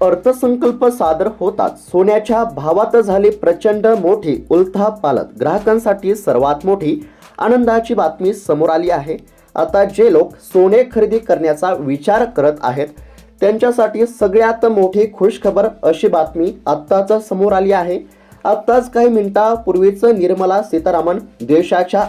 अर्थसंकल्प सादर होताच सोन्याच्या भावात झाली प्रचंड मोठी उलथापालथ। ग्राहकांसाठी सर्वात मोठी आनंदाची बातमी समोर आली आहे। आता जे लोक सोने खरेदी करण्याचा विचार करत आहेत त्यांच्यासाठी सगळ्यात मोठी खुशखबर अशी बातमी आत्ताच समोर आली आहे। आत्ताच काही मिनिटांपूर्वीच निर्मला सीतारामन देशाच्या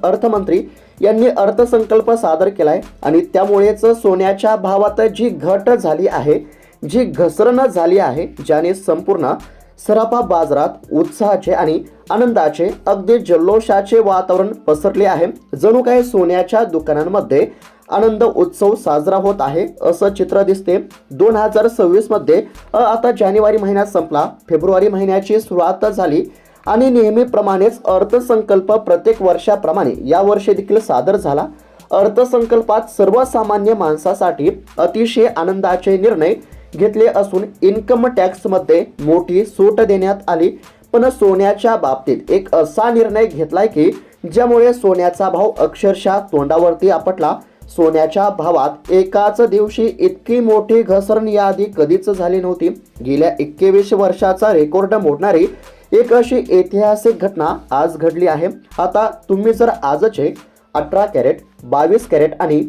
अर्थमंत्री यांनी अर्थसंकल्प सादर केलाय आणि त्यामुळेच सोन्याच्या भावात जी घट झाली आहे, जी घसरण झाली आहे, ज्याने संपूर्ण सराफा बाजारात उत्साहाचे आणि आनंदाचे अगदी जल्लोषाचे वातावरण पसरले आहे। जणू काही सोन्याच्या दुकानांमध्ये आनंद उत्सव साजरा होत आहे असं चित्र दिसते। 2026 मध्ये आता जानेवारी महिना संपला, फेब्रुवारी महिन्याची सुरुवात झाली आणि नेहमीप्रमाणेच अर्थसंकल्प प्रत्येक वर्षाप्रमाणे या वर्षी देखील सादर झाला। अर्थसंकल्पात सर्वसामान्य माणसासाठी अतिशय आनंदाचे निर्णय घेतले असून इन्कम टॅक्स मध्ये मोठी सूट देण्यात आली। पण सोन्याच्या बाबतीत एक असा निर्णय घेतलाय की ज्यामुळे सोन्याचा भाव अक्षरशः तोंडावरती आपटला। सोन्याच्या भावात एकाच दिवशी इतकी मोठी घसरण याआधी कधीच झाली नव्हती। गेल्या 21 वर्षाचा रेकॉर्ड मोडणारी एक अशी ऐतिहासिक घटना आज घडली आहे। आता तुम्ही जर आजचे 18 कॅरेट, 22 कॅरेट आणि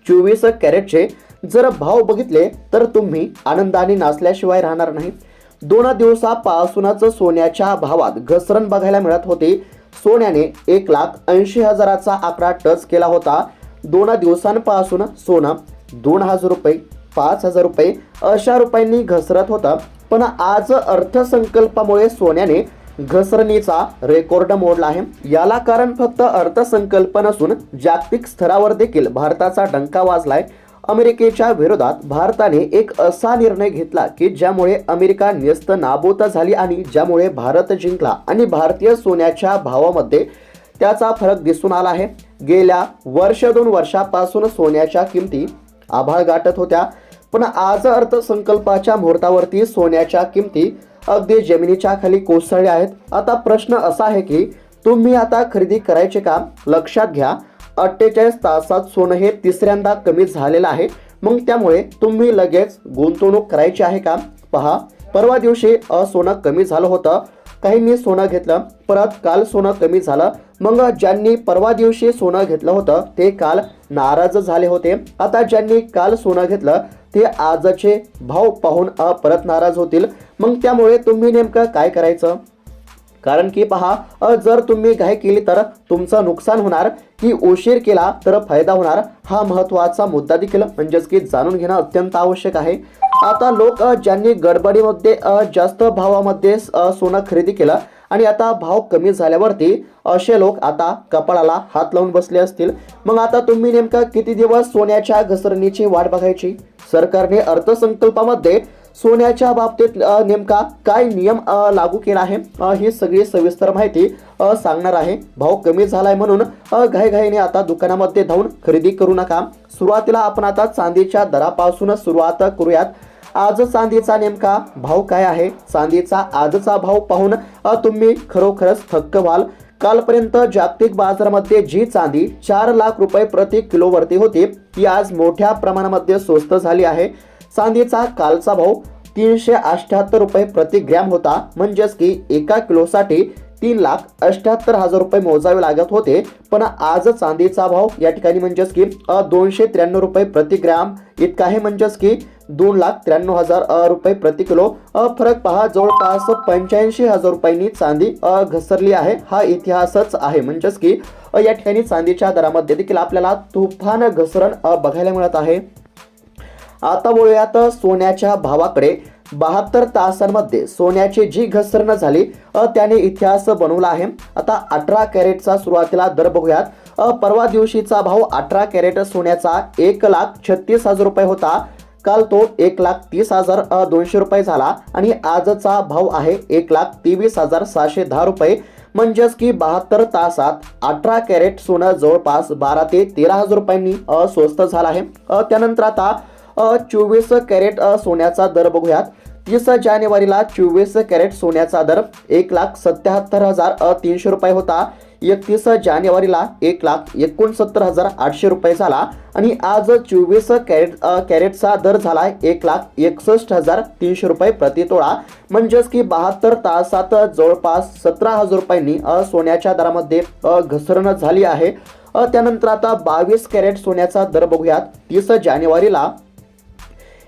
24 कॅरेटचे जर भाव बघितले तर तुम्ही आनंदाने नाचल्याशिवाय राहणार नाही। 2 दिवसापासूनच सोन्याच्या भावात घसरण बघायला मिळत होती। सोन्याने 1,80,000चा आकडा टच केला होता। 2 दिवसांपासून सोनं 2,000 रुपये, 5,000 रुपये अशा रुपयांनी घसरत होतं। पण आज अर्थसंकल्पामुळे सोन्याने घसरणीचा रेकॉर्ड मोडला आहे। याला कारण फक्त अर्थसंकल्प नसून जागतिक स्तरावर देखील भारताचा डंका वाजलाय। अमेरिकेच्या विरोधात भारताने एक असा निर्णय घेतला की ज्यामुळे अमेरिका न्यस्त नाबूद झाली आणि ज्यामुळे भारत जिंकला आणि भारतीय सोन्याच्या भावामध्ये त्याचा फरक दिसून आला आहे। गेल्या 2 वर्षापासून सोन्याच्या किमती आभाळ गाठत होत्या, पण आज अर्थसंकल्पाच्या मुहूर्तावरती सोन्याच्या किमती अगदी जमिनीच्या खाली कोसळल्या आहेत। आता प्रश्न असा आहे की तुम्ही आता खरेदी करायचे का? लक्षात घ्या, 48 तासात सोनं हे तिसऱ्यांदा कमी झालेलं आहे। मग त्यामुळे तुम्ही लगेच गुंतवणूक करायची आहे का? पहा, परवा दिवशी सोनं कमी झालं होतं, काहींनी सोनं घेतलं, परत काल सोनं कमी झालं। मग ज्यांनी परवा दिवशी सोनं घेतलं होतं ते काल नाराज झाले होते। आता ज्यांनी काल सोनं घेतलं ते आजचे भाव पाहून परत नाराज होतील। मग त्यामुळे तुम्ही नेमकं काय करायचं? कारण की पहा, जर तुम्ही घाई केली तर तुमचं नुकसान होणार की उशीर केला तर फायदा होणार, हा महत्त्वाचा मुद्दा देखील म्हणजेच की जाणून घेणं अत्यंत आवश्यक आहे। आता लोक ज्यांनी गडबडीमध्ये जास्त भावामध्ये सोनं खरेदी केलं आणि आता भाव कमी झाल्यावरती असे लोक आता कपाळाला हात लावून बसले असतील। मग आता तुम्ही नेमका किती दिवस सोन्याच्या घसरणीची वाट बघायची? सरकारने अर्थसंकल्पामध्ये सोन्याच्या बाबतीत नेमका काय नियम लागू केला आहे ही सगळी सविस्तर माहिती सांगणार आहे। भाव कमी झालाय म्हणून घाईघाईने आता दुकानामध्ये धावून खरेदी करू नका। सुरुवातीला आपण आता चांदीच्या दरापासून सुरुवात करूयात। आज चांदीचा नेमका भाव काय आहे? चांदीचा आजचा भाव पाहून तुम्ही खरोखरच थक्क व्हाल। कालपर्यंत जागतिक बाजारामध्ये जी चांदी 4 लाख रुपये प्रति किलोवरती होती ती आज मोठ्या प्रमाणामध्ये स्वस्त झाली आहे। चांदीचा कालचा भाव 378 रुपये प्रति ग्रॅम होता, म्हणजेच की 1 किलोसाठी 3,78,000 रुपये मोजावे लागत होते। पण आज चांदीचा भाव या ठिकाणी म्हणजेच की 293 रुपये प्रति ग्रॅम इतका आहे, म्हणजेच की 2,93,000 रुपये प्रति किलो। फरक पहा, जवळपास 85,000 रुपयांनी चांदी घसरली आहे। हा इतिहासच आहे, म्हणजेच की या ठिकाणी चांदीच्या दरामध्ये देखील आपल्याला तुफान घसरण बघायला मिळत आहे। आता वळूयात सोन्याच्या भावाकडे। 72 तासांमध्ये सोन्याची जी घसरण झाली त्याने इतिहास बनवला आहे। आता 18 कॅरेटचा सुरुवातीला दर बघूयात। परवा दिवशीचा भाव 18 कॅरेट सोन्याचा 1,36,000 रुपये होता। काल तो 1,30,200 रुपये झाला आणि आजचा भाव आहे 1,23,710 रुपये, म्हणजेच की 72 तासात 18 कॅरेट सोनं जवळपास 12 ते 13,000 रुपयांनी स्वस्त झाला आहे। त्यानंतर आता 24 कॅरेट सोन्याचा दर बघूयात। 30 जानेवारीला 24 कॅरेट सोन्याचा दर 1,77,300 रुपये होता। 31 जानेवारीला 1,69,800 रुपये झाला आणि आज 24 कॅरेटचा दर झालाय 1,61,300 रुपये प्रति तोळा. म्हणजेच की 72 तासात जवळपास 17,000 रुपयांनी सोन्याच्या दरामध्ये घसरण झाली आहे. त्यानंतर आता 22 कॅरेट सोन्याचा दर बघूयात. 30 जानेवारीला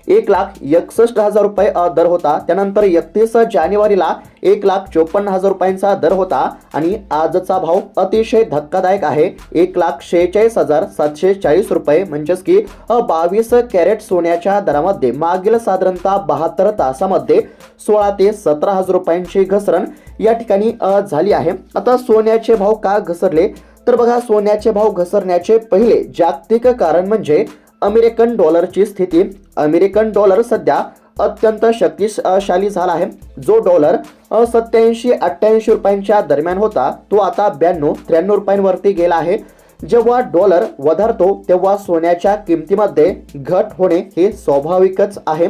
1,61,000 रुपये दर होता. त्यानंतर 31 जानेवारीला 1,54,000 रुपयांचा दर होता आणि आजचा भाव अतिशय धक्कादायक आहे 1,46,740 रुपये. म्हणजेच की 22 कॅरेट सोन्याच्या दरामध्ये मागील साधारणतः 72 तासामध्ये 16 ते 17,000 रुपयांची घसरण या ठिकाणी झाली आहे. आता सोन्याचे भाव का घसरले तर बघा, सोन्याचे भाव घसरण्याचे पहिले जागतिक कारण म्हणजे अमेरिकन डॉलरची स्थिती. अमेरिकन डॉलर सध्या अत्यंत शक्तिशाली झाला आहे. जो डॉलर 87-88 रुपयांच्या दरम्यान होता तो आता 92-93 रुपयांवरती गेला आहे. जेव्हा डॉलर वधारतो तेव्हा सोन्याच्या किमतीमध्ये घट होणे हे स्वाभाविकच आहे.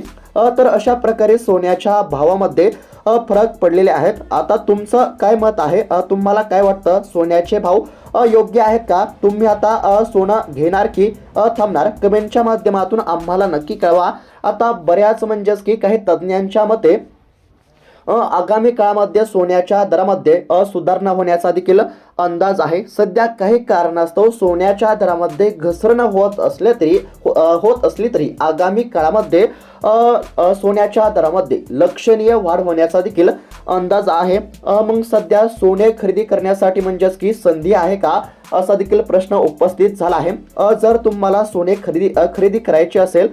तर अशा प्रकारे सोन्याच्या भावामध्ये फरक पडलेले आहेत. आता तुमचं काय मत आहे? तुम्हाला काय वाटतं? सोन्याचे भाव योग्य आहेत का? तुम्ही आता सोनं घेणार की थांबणार? कमेंटच्या माध्यमातून आम्हाला नक्की कळवा. आता बऱ्याच म्हणजेच की काही तज्ज्ञांच्या मते आगामी काळामध्ये सोन्याच्या दरामध्ये सुधारणा होण्याचा देखील अंदाज आहे. सध्या काही कारणास्तव सोन्याच्या दरामध्ये घसरण होत असली तरी आगामी काळामध्ये सोन्याच्या दरामध्ये लक्षणीय वाढ होण्याचा देखील अंदाज आहे. मग सध्या सोने खरेदी करण्यासाठी म्हणजेच की संधी आहे का असा देखील प्रश्न उपस्थित झाला आहे. जर तुम्हाला सोने खरेदी करायचे असेल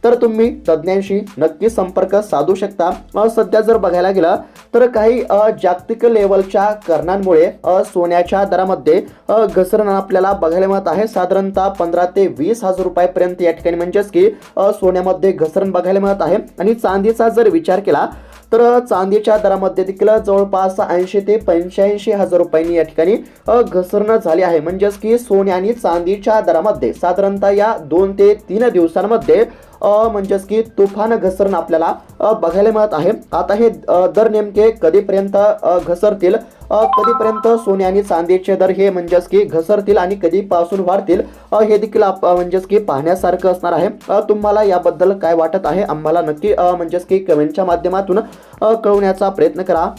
तर तुम्ही तज्ज्ञांशी नक्की संपर्क साधू शकता. सध्या जर बघायला गेलं तर काही जागतिक लेवलच्या कारणांमुळे सोन्याच्या दरामध्ये घसरण आपल्याला बघायला मिळत आहे. साधारणतः 15,000 ते 20,000 रुपयापर्यंत या ठिकाणी म्हणजेच की सोन्यामध्ये घसरण बघायला मिळत आहे. आणि चांदीचा जर विचार केला तर चांदीच्या दरामध्ये देखील जवळपास 80,000 ते 85,000 रुपयांनी या ठिकाणी घसरण झाली आहे. म्हणजेच की सोने आणि चांदीच्या दरामध्ये साधारणतः या 2 ते 3 दिवसांमध्ये म्हणजेच की तुफान घसरण आपल्याला बघायला मिळत आहे. आता हे दर नेमके कधीपर्यंत घसरतील, कधीपर्यंत सोने आणि चांदीचे दर हे म्हणजेच की घसरतील आणि कधीपासून वाढतील हे देखील म्हणजेच की पाहण्यासारखं असणार आहे. तुम्हाला याबद्दल काय वाटत आहे आम्हाला नक्की म्हणजेच की कमेंटच्या माध्यमातून कळवण्याचा प्रयत्न करा.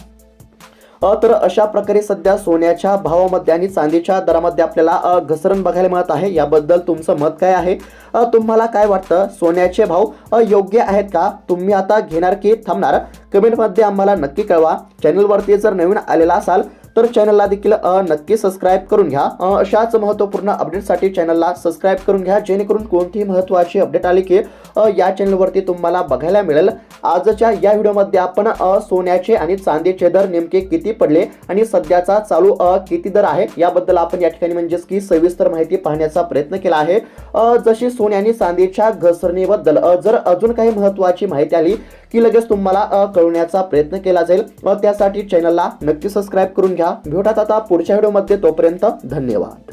तर अशा प्रकारे सध्या सोन्याच्या भावामध्ये आणि चांदीच्या दरामध्ये आपल्याला घसरण बघायला मिळत आहे. याबद्दल तुमचं मत काय आहे? तुम्हाला काय वाटतं? सोन्याचे भाव योग्य आहेत का? तुम्ही आता घेणार की थांबणार? कमेंटमध्ये आम्हाला नक्की कळवा. चॅनलवरती जर नवीन आलेला असाल तर चॅनलला देखील नक्की सबस्क्राईब करून घ्या. अशाच महत्त्वपूर्ण अपडेटसाठी चॅनलला सबस्क्राईब करून घ्या, जेणेकरून कोणतीही महत्त्वाची अपडेट आली की या चॅनलवरती तुम्हाला बघायला मिळेल. आजच्या या व्हिडिओमध्ये आपण सोन्याचे आणि चांदीचे दर नेमके किती पडले आणि सध्याचा चालू किती दर आहे याबद्दल आपण या ठिकाणी म्हणजेच की सविस्तर माहिती पाहण्याचा प्रयत्न केला आहे. जशी सोने आणि चांदीच्या घसरणीबद्दल जर अजून काही महत्त्वाची माहिती आली की लगेच तुम्हाला कळवण्याचा प्रयत्न केला जाईल. त्यासाठी चॅनलला नक्की सबस्क्राईब करून घ्या. भेटूयात आता पुढच्या व्हिडिओमध्ये. तोपर्यंत धन्यवाद.